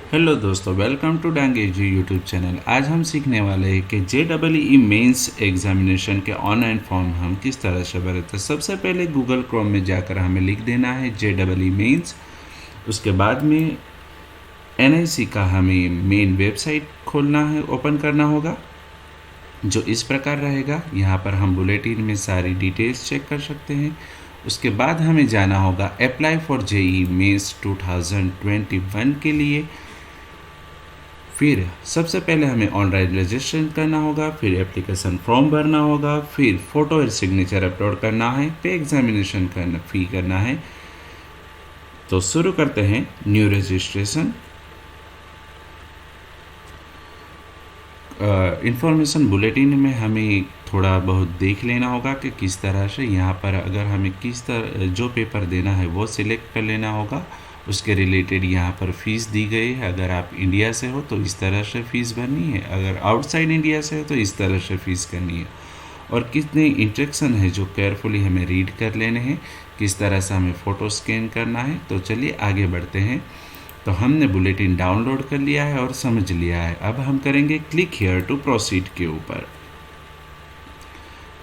Hello दोस्तों, welcome to डांगेजी YouTube channel. आज हम सीखने वाले हैं कि JEE मेंस एग्जामिनेशन के ऑनलाइन फॉर्म हम किस तरह से भरें। तो सबसे पहले गूगल क्रोम में जाकर हमें लिख देना है JEE मेंस। उसके बाद में NIC का हमें मेन वेबसाइट खोलना है, ओपन करना होगा, जो इस प्रकार रहेगा। यहाँ पर हम बुलेटिन में सारी डिटेल्स चेक कर सकते हैं। उसके बाद हमें जाना होगा अप्लाई फॉर JEE मेंस 2021 के लिए। फिर सबसे पहले हमें ऑनलाइन रजिस्ट्रेशन करना होगा, फिर एप्लीकेशन फॉर्म भरना होगा, फिर फ़ोटो और सिग्नेचर अपलोड करना है, पे एग्जामिनेशन फ़ी करना है। तो शुरू करते हैं न्यू रजिस्ट्रेशन। इंफॉर्मेशन बुलेटिन में हमें थोड़ा बहुत देख लेना होगा कि किस तरह से यहाँ पर अगर हमें किस तरह जो पेपर देना है वो सिलेक्ट कर लेना होगा। उसके रिलेटेड यहाँ पर फ़ीस दी गई है। अगर आप इंडिया से हो तो इस तरह से फ़ीस भरनी है, अगर आउटसाइड इंडिया से हो तो इस तरह से फ़ीस करनी है। और कितने इंस्ट्रक्शन है जो केयरफुली हमें रीड कर लेने हैं, किस तरह से हमें फ़ोटो स्कैन करना है। तो चलिए आगे बढ़ते हैं। तो हमने बुलेटिन डाउनलोड कर लिया है और समझ लिया है। अब हम करेंगे क्लिक हियर टू प्रोसीड के ऊपर।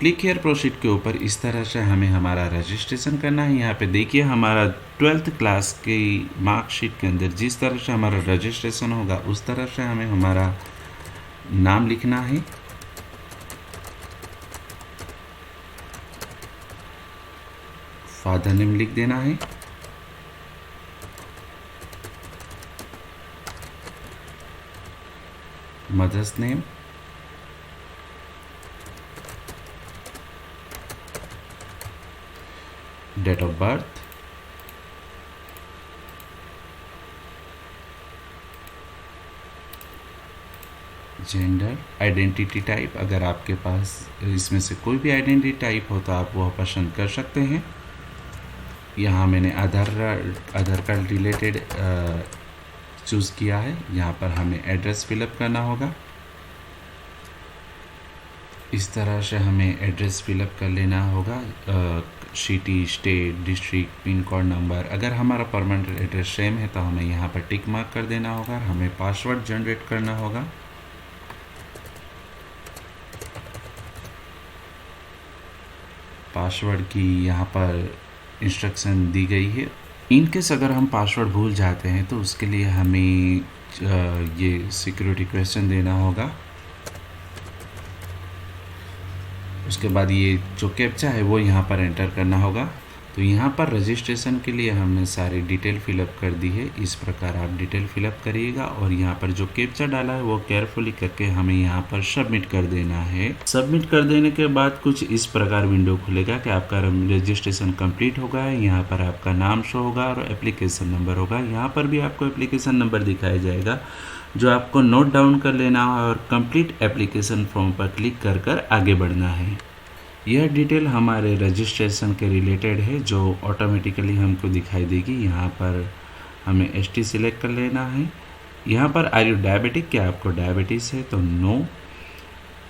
क्लिक हियर प्रोसीड के ऊपर इस तरह से हमें हमारा रजिस्ट्रेशन करना है। यहाँ पे देखिए हमारा 12th क्लास की मार्कशीट के अंदर जिस तरह से हमारा रजिस्ट्रेशन होगा उस तरह से हमें हमारा नाम लिखना है। फादर नेम लिख देना है, mother's name, date of birth, gender, identity type. अगर आपके पास इसमें से कोई भी आइडेंटिटी टाइप हो तो आप वह पसंद कर सकते हैं। यहाँ मैंने आधार कार्ड रिलेटेड चूज़ किया है। यहाँ पर हमें एड्रेस फिलअप करना होगा। इस तरह से हमें एड्रेस फिलअप कर लेना होगा, city, state, district, pin code, number. अगर हमारा परमानेंट एड्रेस सेम है तो हमें यहाँ पर टिक मार्क कर देना होगा। हमें पासवर्ड जनरेट करना होगा। पासवर्ड की यहाँ पर इंस्ट्रक्शन दी गई है। इनकेस अगर हम पासवर्ड भूल जाते हैं तो उसके लिए हमें ये सिक्योरिटी क्वेश्चन देना होगा। उसके बाद ये जो कैप्चा है वो यहाँ पर एंटर करना होगा। तो यहाँ पर रजिस्ट्रेशन के लिए हमने सारी डिटेल फिलअप कर दी है। इस प्रकार आप डिटेल फिलअप करिएगा और यहाँ पर जो कैप्चा डाला है वो केयरफुली करके हमें यहाँ पर सबमिट कर देना है। सबमिट कर देने के बाद कुछ इस प्रकार विंडो खुलेगा कि आपका रजिस्ट्रेशन कंप्लीट हो गया है। यहाँ पर आपका नाम शो होगा और एप्लीकेशन नंबर होगा। यहाँ पर भी आपको एप्लीकेशन नंबर दिखाया जाएगा जो आपको नोट डाउन कर लेना है और कंप्लीट एप्लीकेशन फॉर्म पर क्लिक कर कर आगे बढ़ना है। यह डिटेल हमारे रजिस्ट्रेशन के रिलेटेड है जो ऑटोमेटिकली हमको दिखाई देगी। यहाँ पर हमें ST सिलेक्ट कर लेना है। यहाँ पर आर यू डायबिटिक, क्या आपको डायबिटीज़ है तो नो।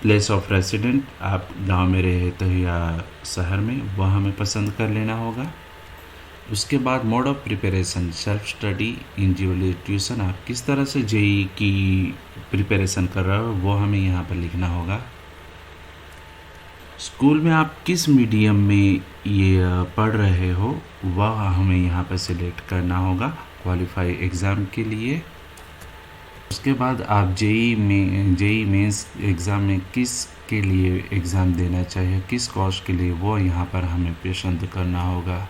प्लेस ऑफ रेसिडेंट, आप गांव में रहे तो या शहर में, वह हमें पसंद कर लेना होगा। उसके बाद mode of preparation, self study, individual tuition, आप किस तरह से JEE की प्रिपरेशन कर रहे हो वो हमें यहाँ पर लिखना होगा। स्कूल में आप किस मीडियम में ये पढ़ रहे हो वह हमें यहाँ पर सिलेक्ट करना होगा क्वालिफाई एग्ज़ाम के लिए। उसके बाद आप JEE मेंस एग्ज़ाम में किस के लिए एग्ज़ाम देना चाहिए, किस कोर्स के लिए, वो यहाँ पर हमें पसंद करना होगा।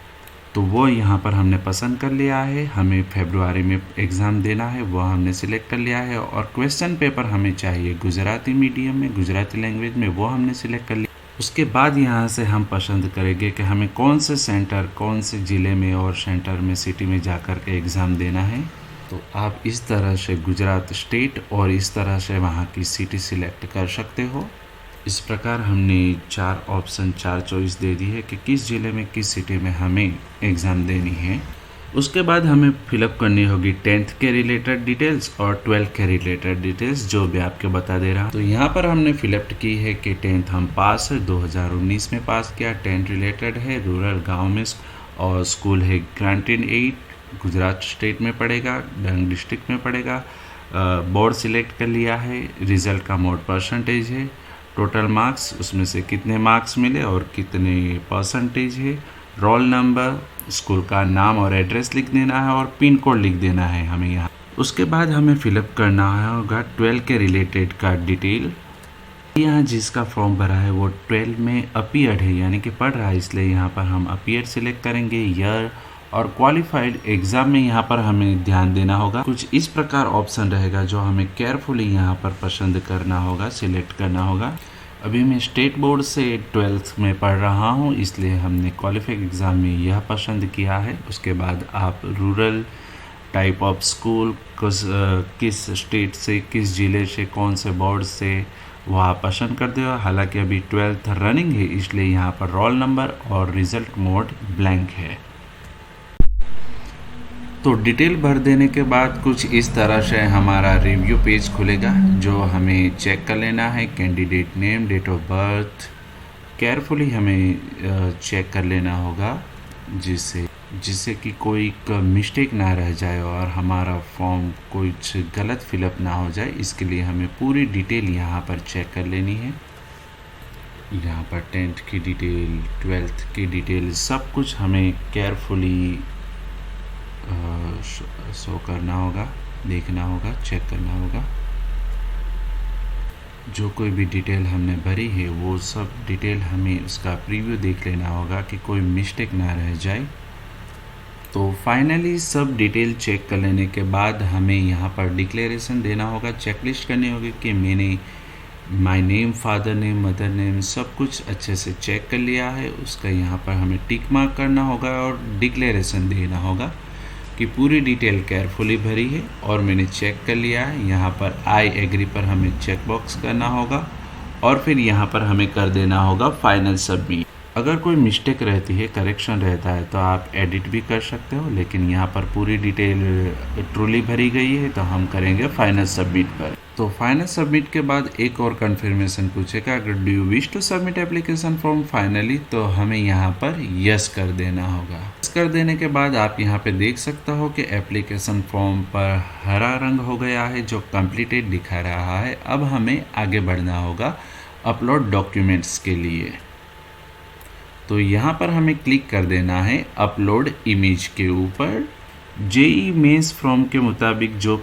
तो वो यहाँ पर हमने पसंद कर लिया है। हमें फरवरी में एग्ज़ाम देना है, वो हमने सिलेक्ट कर लिया है। और क्वेश्चन पेपर हमें चाहिए गुजराती मीडियम में, गुजराती लैंग्वेज में, वो हमने सिलेक्ट कर लिया। उसके बाद यहाँ से हम पसंद करेंगे कि हमें कौन से सेंटर, कौन से ज़िले में और सेंटर में, सिटी में जाकर के एग्ज़ाम देना है। तो आप इस तरह से गुजरात स्टेट और इस तरह से वहाँ की सिटी सिलेक्ट कर सकते हो। इस प्रकार हमने 4 चॉइस दे दी है कि किस ज़िले में, किस सिटी में हमें एग्ज़ाम देनी है। उसके बाद हमें फिलअप करनी होगी 10th के रिलेटेड डिटेल्स और 12th के रिलेटेड डिटेल्स, जो भी आपके बता दे रहा। तो यहाँ पर हमने फिलअप की है कि 10th हम पास है, 2019 में पास किया। 10th रिलेटेड है रूरल गांव में और स्कूल है ग्रांटेड 8 गुजरात स्टेट में पड़ेगा, डांग डिस्ट्रिक्ट में पड़ेगा। बोर्ड सिलेक्ट कर लिया है, रिज़ल्ट का मोड परसेंटेज है, टोटल मार्क्स उसमें से कितने मार्क्स मिले और कितने परसेंटेज है, रोल नंबर, स्कूल का नाम और एड्रेस लिख देना है और पिन कोड लिख देना है हमें यहाँ। उसके बाद हमें फिलअप करना होगा 12 के रिलेटेड का डिटेल। यहाँ जिसका फॉर्म भरा है वो 12 में अपीयर्ड है, यानी कि पढ़ रहा है, इसलिए यहाँ पर हम अपीयर्ड सिलेक्ट करेंगे, ईयर और क्वालिफाइड एग्ज़ाम में यहाँ पर हमें ध्यान देना होगा। कुछ इस प्रकार ऑप्शन रहेगा जो हमें केयरफुली यहाँ पर पसंद करना होगा, सिलेक्ट करना होगा। अभी मैं स्टेट बोर्ड से 12th में पढ़ रहा हूँ, इसलिए हमने क्वालिफाइड एग्ज़ाम में यह पसंद किया है। उसके बाद आप रूरल, टाइप ऑफ स्कूल, किस स्टेट से, किस ज़िले से, कौन से बोर्ड से, वो आप पसंद कर दो। हालांकि अभी 12th रनिंग है, इसलिए यहाँ पर रोल नंबर और रिज़ल्ट मोड ब्लैंक है। तो डिटेल भर देने के बाद कुछ इस तरह से हमारा रिव्यू पेज खुलेगा, जो हमें चेक कर लेना है। Candidate name, date of birth carefully हमें चेक कर लेना होगा, जिससे कि कोई मिस्टेक ना रह जाए और हमारा फॉर्म कुछ गलत फिलअप ना हो जाए। इसके लिए हमें पूरी डिटेल यहाँ पर चेक कर लेनी है। यहाँ पर 10th की डिटेल, 12th की डिटेल, सब कुछ हमें केयरफुली शो करना होगा, देखना होगा, चेक करना होगा। जो कोई भी डिटेल हमने भरी है वो सब डिटेल हमें उसका प्रीव्यू देख लेना होगा कि कोई मिस्टेक ना रह जाए। तो फाइनली सब डिटेल चेक कर लेने के बाद हमें यहाँ पर डिक्लेरेशन देना होगा, चेकलिस्ट करनी होगी कि मैंने my name, father name, mother name सब कुछ अच्छे से चेक कर लिया है। उसका यहाँ पर हमें टिक मार्क करना होगा और डिक्लेरेशन देना होगा कि पूरी डिटेल केयरफुली भरी है और मैंने चेक कर लिया है। यहाँ पर आई एग्री पर हमें चेक बॉक्स करना होगा और फिर यहाँ पर हमें कर देना होगा फाइनल सबमिट। अगर कोई मिस्टेक रहती है, करेक्शन रहता है, तो आप एडिट भी कर सकते हो, लेकिन यहाँ पर पूरी डिटेल ट्रूली भरी गई है तो हम करेंगे फाइनल सबमिट पर। तो फाइनल सबमिट के बाद एक और कंफर्मेशन पूछेगा, अगर do you wish to submit application form finally, तो हमें यहाँ पर यस कर देना होगा। यस कर देने के बाद आप यहाँ पे देख सकते हो कि एप्लीकेशन फॉर्म पर हरा रंग हो गया है, जो कंप्लीटेड दिखा रहा है। अब हमें आगे बढ़ना होगा अपलोड डॉक्यूमेंट्स के लिए। तो यहाँ पर हमें क्लिक कर देना है अपलोड इमेज के ऊपर। जेईई मेंस फॉर्म के मुताबिक जो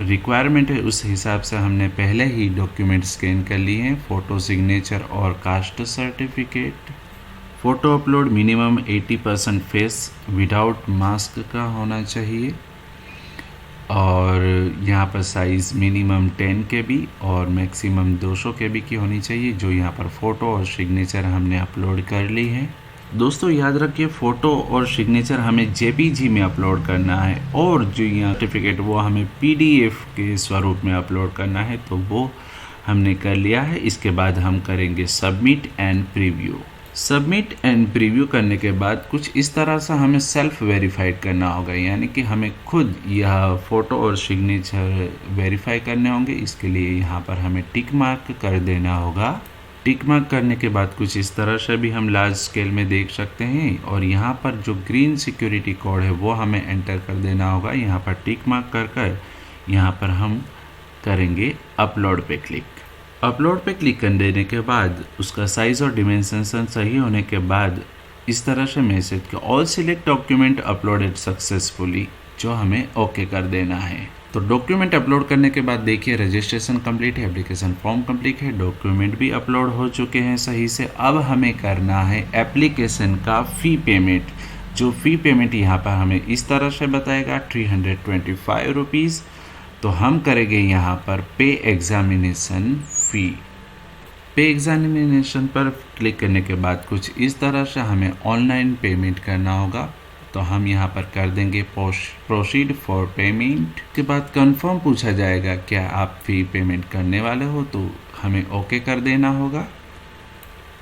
रिक्वायरमेंट है उस हिसाब से हमने पहले ही डॉक्यूमेंट स्कैन कर लिए हैं, फ़ोटो, सिग्नेचर और caste certificate. Photo upload minimum 80% face without mask का होना चाहिए और यहाँ पर साइज़ मिनिमम 10 KB और मैक्सिमम 200 KB की होनी चाहिए। जो यहाँ पर फ़ोटो और सिग्नेचर हमने अपलोड कर ली है। दोस्तों याद रखिए, फ़ोटो और सिग्नेचर हमें JPG में अपलोड करना है और जो यहाँ सर्टिफिकेट वो हमें PDF के स्वरूप में अपलोड करना है, तो वो हमने कर लिया है। इसके बाद हम करेंगे submit and preview. Submit and preview करने के बाद कुछ इस तरह से हमें सेल्फ वेरीफाइड करना होगा, यानी कि हमें खुद यह फ़ोटो और सिग्नेचर वेरीफाई करने होंगे। इसके लिए यहाँ पर हमें टिक मार्क कर देना होगा। टिक मार्क करने के बाद कुछ इस तरह से भी हम लार्ज स्केल में देख सकते हैं और यहाँ पर जो ग्रीन सिक्योरिटी कोड है वो हमें एंटर कर देना होगा। यहाँ पर टिक मार्क कर यहाँ पर हम करेंगे अपलोड पे क्लिक। अपलोड पे क्लिक कर देने के बाद उसका साइज़ और डिमेंशन सही होने के बाद इस तरह से मैसेज कि all select document uploaded successfully, जो हमें ओके कर देना है। तो डॉक्यूमेंट अपलोड करने के बाद देखिए रजिस्ट्रेशन कंप्लीट है, एप्लीकेशन फॉर्म कंप्लीट है, डॉक्यूमेंट भी अपलोड हो चुके हैं सही से। अब हमें करना है एप्लीकेशन का फ़ी पेमेंट। जो फ़ी पेमेंट यहाँ पर हमें इस तरह से बताएगा 325 रुपीज़। तो हम करेंगे यहाँ पर पे एग्जामिनेशन फ़ी। पे एग्जामिनेशन पर क्लिक करने के बाद कुछ इस तरह से हमें ऑनलाइन पेमेंट करना होगा। तो हम यहाँ पर कर देंगे प्रोसीड फॉर पेमेंट। के बाद कंफर्म पूछा जाएगा क्या आप फ़ी पेमेंट करने वाले हो, तो हमें ओके कर देना होगा।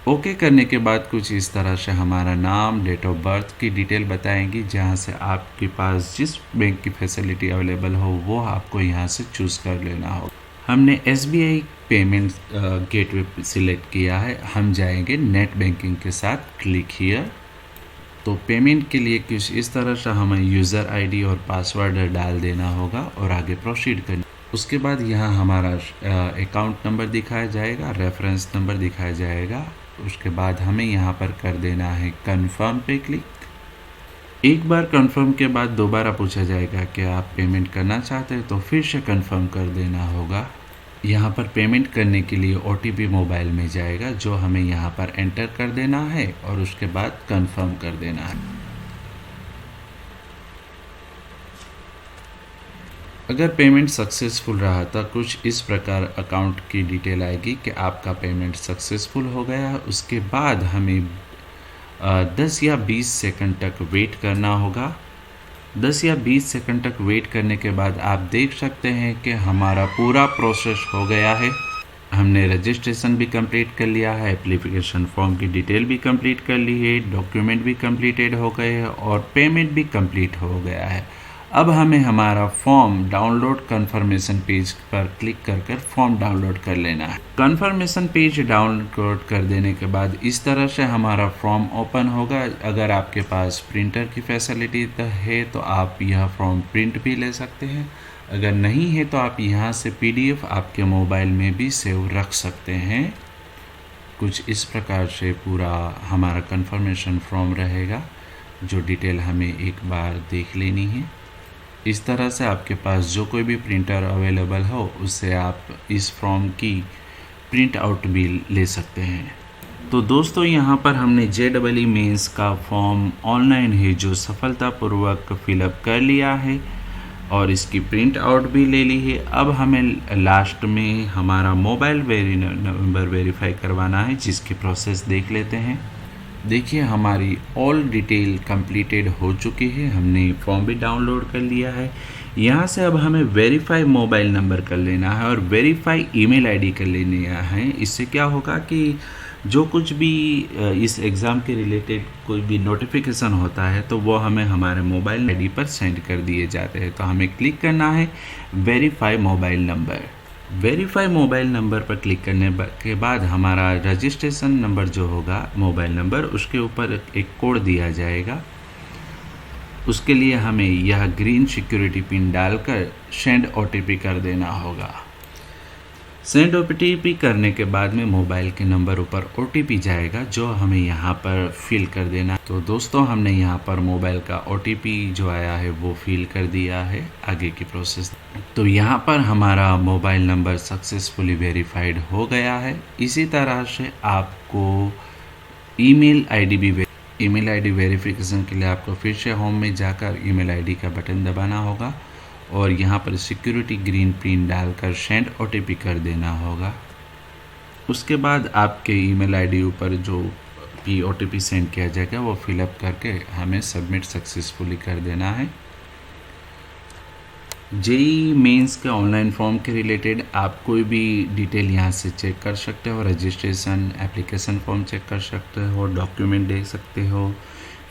ओके करने के बाद कुछ इस तरह से हमारा नाम, डेट ऑफ बर्थ की डिटेल बताएंगी, जहाँ से आपके पास जिस बैंक की फैसिलिटी अवेलेबल हो वो आपको यहाँ से चूज़ कर लेना होगा। हमने SBI पेमेंट गेटवे सिलेक्ट किया है, हम जाएंगे नेट बैंकिंग के साथ, क्लिक हियर। तो पेमेंट के लिए कुछ इस तरह से हमें यूज़र आईडी और पासवर्ड डाल देना होगा और आगे प्रोसीड करना। उसके बाद यहाँ हमारा अकाउंट नंबर दिखाया जाएगा, रेफरेंस नंबर दिखाया जाएगा। उसके बाद हमें यहाँ पर कर देना है कन्फर्म पे क्लिक। एक बार कंफर्म के बाद दोबारा पूछा जाएगा कि आप पेमेंट करना चाहते हैं, तो फिर से कंफर्म कर देना होगा। यहाँ पर पेमेंट करने के लिए OTP मोबाइल में जाएगा, जो हमें यहाँ पर एंटर कर देना है और उसके बाद कंफर्म कर देना है। अगर पेमेंट सक्सेसफुल रहा तो कुछ इस प्रकार अकाउंट की डिटेल आएगी कि आपका पेमेंट सक्सेसफुल हो गया। उसके बाद हमें 10 या 20 सेकंड तक वेट करना होगा। 10 या 20 सेकंड तक वेट करने के बाद आप देख सकते हैं कि हमारा पूरा प्रोसेस हो गया है। हमने रजिस्ट्रेशन भी कंप्लीट कर लिया है, एप्लीकेशन फॉर्म की डिटेल भी कंप्लीट कर ली है, डॉक्यूमेंट भी कंप्लीटेड हो गए हैं और पेमेंट भी कंप्लीट हो गया है। अब हमें हमारा फॉर्म डाउनलोड कन्फर्मेशन पेज पर क्लिक कर फॉर्म डाउनलोड कर लेना है। कन्फर्मेशन पेज डाउनलोड कर देने के बाद इस तरह से हमारा फॉर्म ओपन होगा। अगर आपके पास प्रिंटर की फैसिलिटी है तो आप यह फॉर्म प्रिंट भी ले सकते हैं। अगर नहीं है तो आप यहाँ से PDF आपके मोबाइल में भी सेव रख सकते हैं। कुछ इस प्रकार से पूरा हमारा कन्फर्मेशन फॉर्म रहेगा, जो डिटेल हमें एक बार देख लेनी है। इस तरह से आपके पास जो कोई भी प्रिंटर अवेलेबल हो उससे आप इस फॉर्म की प्रिंट आउट भी ले सकते हैं। तो दोस्तों, यहाँ पर हमने JEE मेंस का फॉर्म ऑनलाइन है जो सफलतापूर्वक फिलअप कर लिया है और इसकी प्रिंट आउट भी ले ली है। अब हमें लास्ट में हमारा मोबाइल नंबर वेरीफाई करवाना है, जिसकी प्रोसेस देख लेते हैं। देखिए, हमारी ऑल डिटेल कंप्लीटेड हो चुकी है। हमने फॉर्म भी डाउनलोड कर लिया है। यहाँ से अब हमें वेरीफाई मोबाइल नंबर कर लेना है और वेरीफाई ईमेल आईडी कर लेना है। इससे क्या होगा कि जो कुछ भी इस एग्ज़ाम के रिलेटेड कोई भी नोटिफिकेशन होता है तो वो हमें हमारे मोबाइल आईडी पर सेंड कर दिए जाते हैं। तो हमें क्लिक करना है verify mobile number. Verify mobile number पर क्लिक करने के बाद हमारा रजिस्ट्रेशन नंबर जो होगा मोबाइल नंबर, उसके ऊपर एक कोड दिया जाएगा। उसके लिए हमें यह ग्रीन सिक्योरिटी पिन डालकर सेंड OTP कर देना होगा। सेंड OTP करने के बाद में मोबाइल के नंबर ऊपर OTP जाएगा, जो हमें यहाँ पर फिल कर देना। तो दोस्तों, हमने यहाँ पर मोबाइल का OTP जो आया है वो फिल कर दिया है। आगे की प्रोसेस, तो यहाँ पर हमारा मोबाइल नंबर सक्सेसफुली वेरीफाइड हो गया है। इसी तरह से आपको ईमेल आईडी वेरिफिकेशन के लिए आपको फिर से होम में जाकर ईमेल आईडी का बटन दबाना होगा और यहाँ पर सिक्योरिटी ग्रीन पिन डालकर सेंड OTP कर देना होगा। उसके बाद आपके ईमेल आईडी ऊपर जो भी OTP सेंड किया जाएगा वो फिलअप करके हमें सबमिट सक्सेसफुली कर देना है। JEE मेंस के ऑनलाइन फॉर्म के रिलेटेड आप कोई भी डिटेल यहाँ से चेक कर सकते हो। रजिस्ट्रेशन, एप्लीकेशन फॉर्म चेक कर सकते हो, डॉक्यूमेंट देख सकते हो,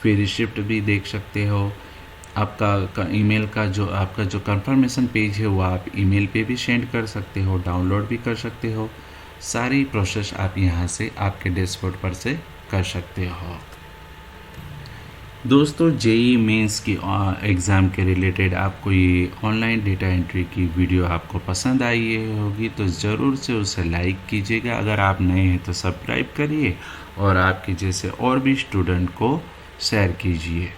फिर रिसिप्ट भी देख सकते हो। आपका ईमेल का जो आपका जो कंफर्मेशन पेज है वो आप ईमेल पे भी सेंड कर सकते हो, डाउनलोड भी कर सकते हो। सारी प्रोसेस आप यहाँ से आपके डैशबोर्ड पर से कर सकते हो। दोस्तों, JEE मेंस की एग्ज़ाम के रिलेटेड आपको ये ऑनलाइन डेटा एंट्री की वीडियो आपको पसंद आई होगी तो ज़रूर से उसे लाइक कीजिएगा। अगर आप नए हैं तो सब्सक्राइब करिए और आपके जैसे और भी स्टूडेंट को शेयर कीजिए।